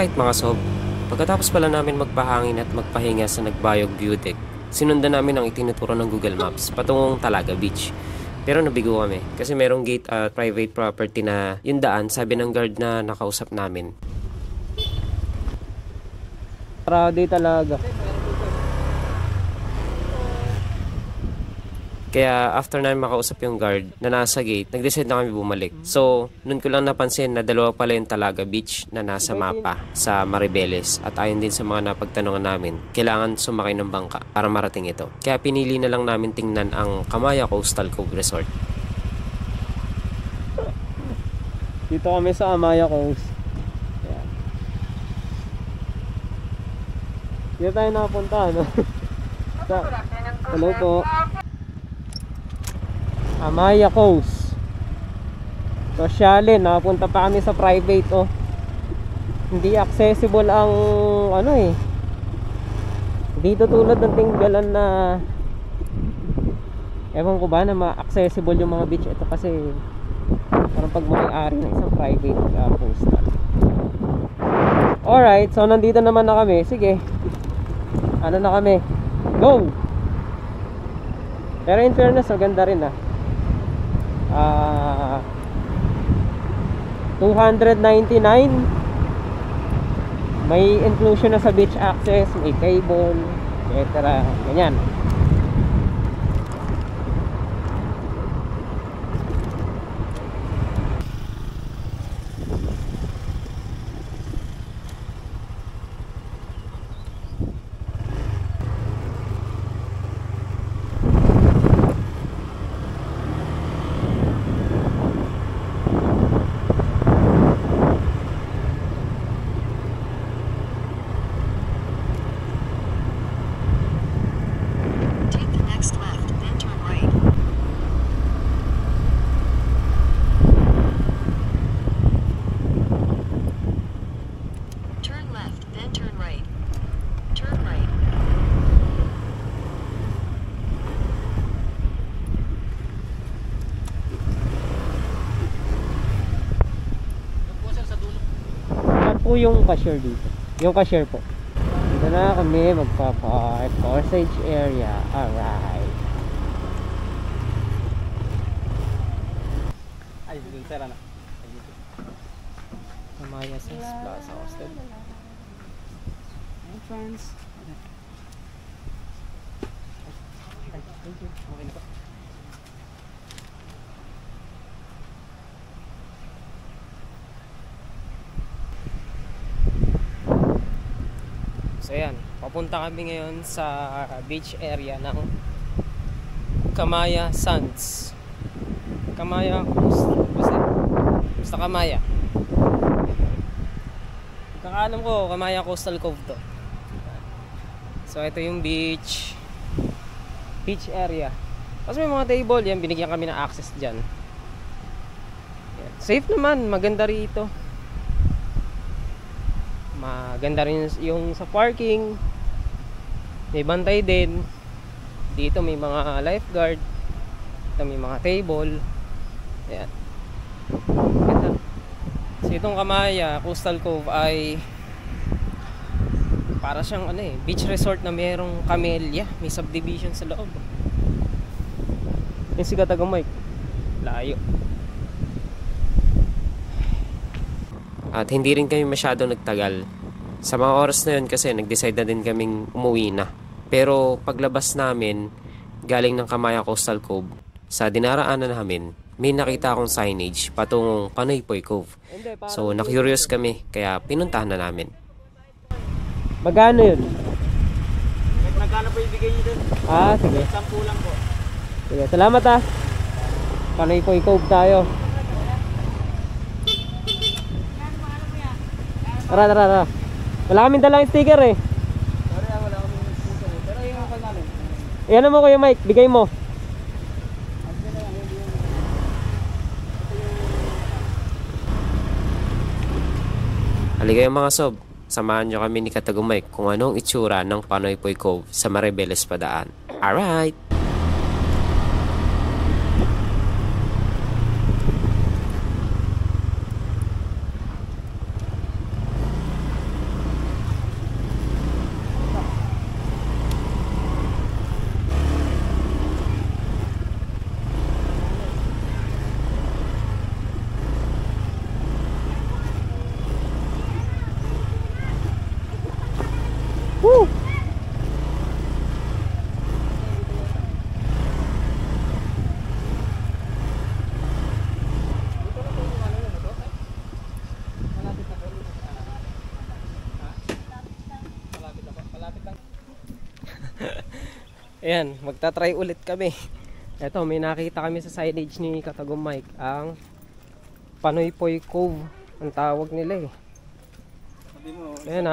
Alright mga sob, pagkatapos pala namin magpahangin at magpahinga sa Nagbayog View Deck, sinundan namin ang itinuturo ng Google Maps patungong Talaga Beach. Pero nabigo kami kasi merong gate at private property na yung daan, sabi ng guard na nakausap namin. Crowded talaga. Kaya after namin makausap yung guard na nasa gate, nag-decide na kami bumalik. So, nun ko lang napansin na dalawa pala yung Talaga Beach na nasa mapa sa Maribeles. At ayon din sa mga napagtanungan namin, kailangan sumakay ng bangka para marating ito. Kaya pinili na lang namin tingnan ang Kamaya Coastal Cove Resort. Dito kami sa Amaya Coast. Ayan. Dito tayo nakapunta, no? Hello po. Amaya Coast. Sosyalin, nakapunta pa kami sa private, oh. Hindi accessible ang ano eh. Dito tulad ng Tinggalan na ewan ko ba na ma-accessible yung mga beach ito kasi parang pag may-ari ng isang private coastal. Alright, so nandito naman na kami. Sige. Ano na kami? Go! Pero in fairness, maganda rin ah. 299. May inclusion na sa beach access, may cable, etc. Ganyan. Po yung cashier dito. Yung cashier po. Dito na kami magpa-park. Osage area. Alright. Ay, dito sara na. Kamaya Sands Plaza Hostel. Hey friends. Ay, thank you. Okay na po. So ayan, papunta kami ngayon sa beach area ng Kamaya Sands. Kamaya Coast. Basta Kamaya. Kakaalam ko, Kamaya Coastal Cove to. So ito yung beach area. Kasi may mga table yan, binigyan kami ng access dyan. Ayan. Safe naman, maganda rito. Maganda rin yung sa parking. May bantay din. Dito may mga lifeguard. Dito may mga table. Ayan. Ganda. So itong Kamaya Coastal Cove ay para siyang ano eh, beach resort na mayroong camellia. May subdivision sa loob. Yung si Katagamay. Layo. At hindi rin kami masyado nagtagal. Sa mga oras na yun kasi nag-decide na din kaming umuwi na. Pero paglabas namin, galing ng Kamaya Coastal Cove, sa dinaraanan namin, may nakita akong signage patungong Panoypoy Cove. So na-curious kami, kaya pinuntahan na namin. Magkano yun? Magkano po ibigay nyo dun? Ah, sige. 10 lang po. Sige, salamat ah. Panoypoy Cove tayo. Tara. Wala kaming dalang sticker eh. Sorry wala kaming sticker eh. Pero yung ako namin. Iyan mo Kuya Mike, bigay mo. Halika mga sob, samahan nyo kami ni Katagumay kung anong itsura ng Panoypoy Cove sa Maribeles Padaan. Alright! Ayan, magta-try ulit kami. Eto, may nakita kami sa signage ni Katagum Mike, ang Panoypoy Cove ang tawag nila eh. Sabi mo, Ayan,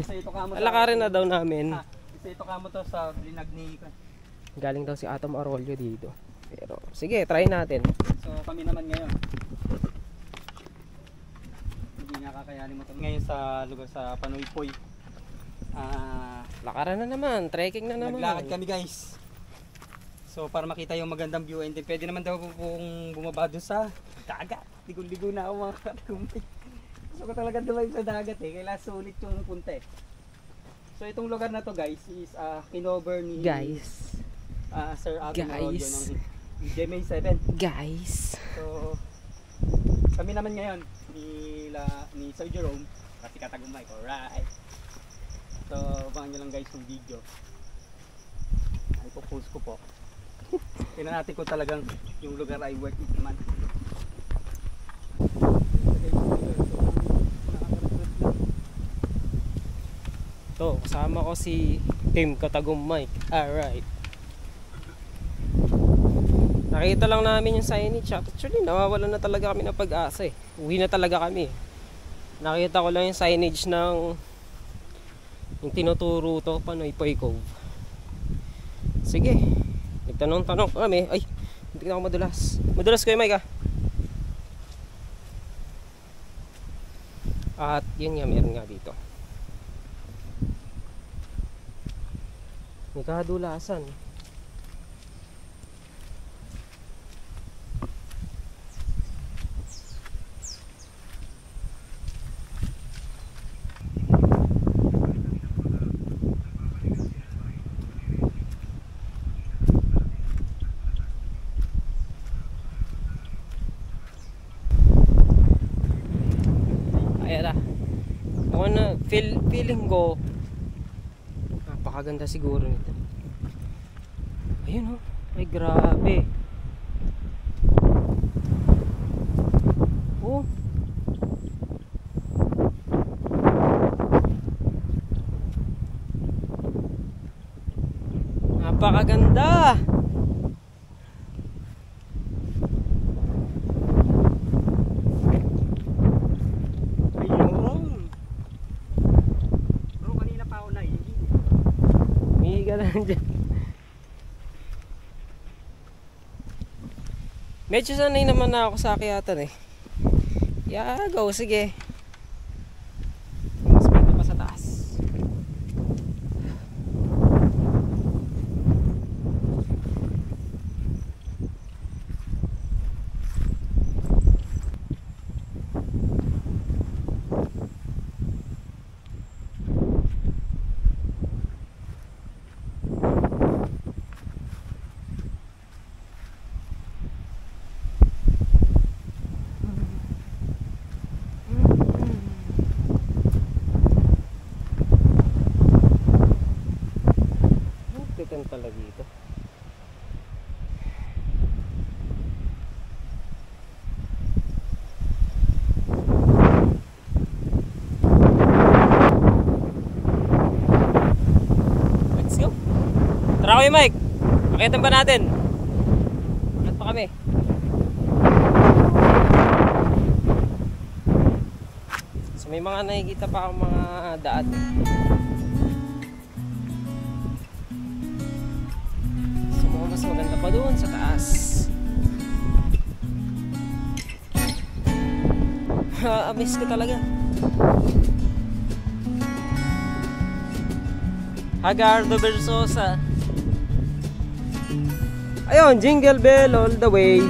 isa ito kamo alakarin na daw namin. isa ito kamo to sa linag ni Galing daw si Atom Arroyo dito. Pero sige, try natin. So kami naman ngayon. Hindi nakakayanin mo to. Ngayon sa lugar sa Panoypoy. Lakaran na naman, trekking na naman. Naglakad kami guys. So para makita yung magandang view, and then pwede naman daw pong bumaba doon sa dagat. Ligo-ligo na ako mga katumay. Gusto ko talaga dumayo sa dagat eh. Kailangan sulit yung punta eh. So itong lugar na to guys is kinover ni Sir Atom Arroyo ng GMA7. Guys. So kami naman ngayon ni Sir Jerome kasi Katagum Mike. Alright. So abangan nyo lang guys yung video. Ay post ko po. Tingnan natin kung talagang yung lugar ay worth it naman. To, kasama ko si Team Katagum Mike. Alright. Nakita lang namin yung signage. Actually, nawawalan na talaga kami ng pag-asa eh. Uwi na talaga kami. Nakita ko lang yung signage ng yung tinuturo to, Panoypoy Cove. Sige. Nagtanong-tanong kami. Ay, hindi na ako madulas. Madulas ko yung Mike ah. At yun nga, meron nga dito. May kahadulasan. Ayan na. Ako na, feeling ko napakaganda siguro nito. Ayun oh, ay grabe. Oh. Napakaganda. Ayun. Bro, kanina pa ako naiingin. Higa lang dyan. Medyo sanay naman na ako sa akyatan eh. Yeah, go, sige. Mas pwede pa sa taas. Pala dito. Let's go. Tara kayo Mike. Pakitan ba natin? Pakitan pa kami. So may mga nakikita pa akong mga daan. Mas maganda pa doon sa taas. Amiss ko talaga. Hagardo Versosa. Ayun, jingle bell all the way.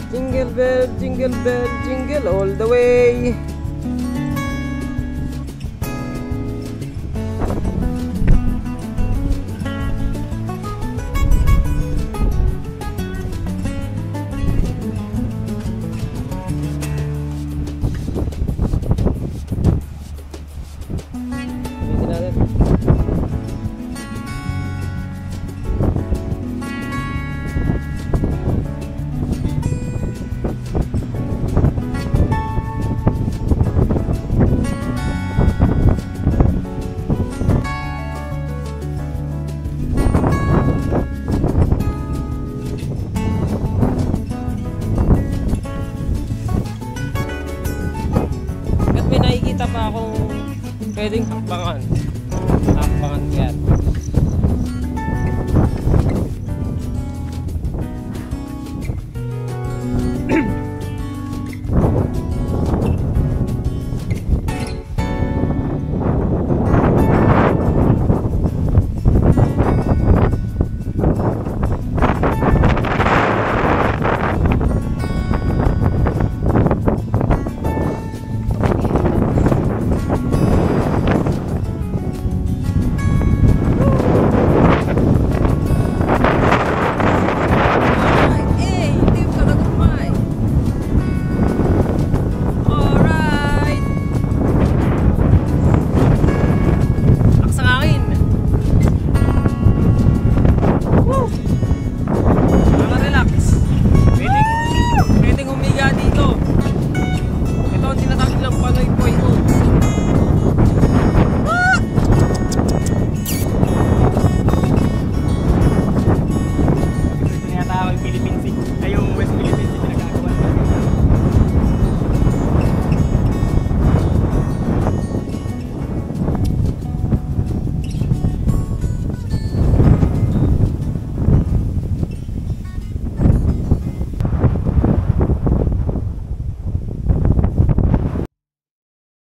Jingle bell, jingle all the way. pwedeng hakbangan. Hakbangan ko yan. Philippines, ay yung West Philippines.